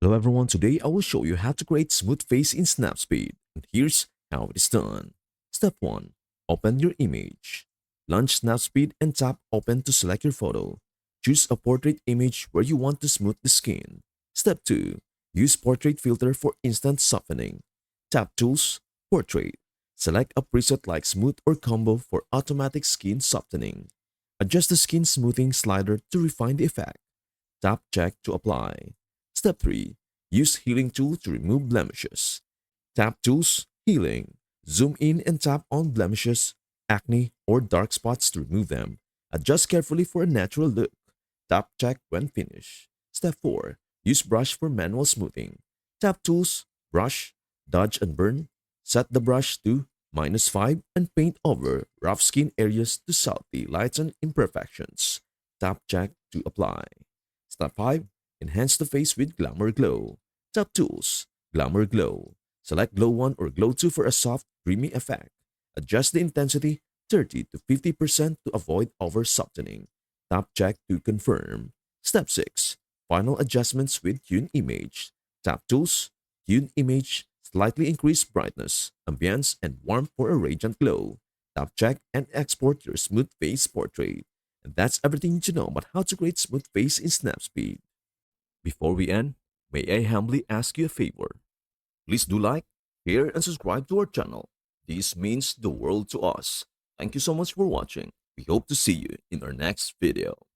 Hello everyone, today I will show you how to create smooth face in Snapseed. And here's how it is done. Step 1. Open your image. Launch Snapseed and tap Open to select your photo. Choose a portrait image where you want to smooth the skin. Step 2. Use Portrait Filter for instant softening. Tap Tools, Portrait. Select a preset like Smooth or Combo for automatic skin softening. Adjust the skin smoothing slider to refine the effect. Tap Check to apply. Step 3. Use Healing Tool to remove blemishes. Tap Tools, Healing. Zoom in and tap on blemishes, acne, or dark spots to remove them. Adjust carefully for a natural look. Tap Check when finished. Step 4. Use Brush for manual smoothing. Tap Tools, Brush, Dodge and Burn. Set the brush to -5 and paint over rough skin areas to subtly lighten imperfections. Tap Check to apply. Step 5. Enhance the face with Glamour Glow. Tap Tools, Glamour Glow. Select Glow 1 or Glow 2 for a soft, dreamy effect. Adjust the intensity 30 to 50% to avoid over softening. Tap Check to confirm. Step 6. Final adjustments with Tune Image. Tap Tools, Tune Image, slightly increase brightness, ambience, and warmth for a radiant glow. Tap Check and export your smooth face portrait. And that's everything you need to know about how to create smooth face in Snapseed. Before we end, may I humbly ask you a favor? Please do like, share, and subscribe to our channel. This means the world to us. Thank you so much for watching. We hope to see you in our next video.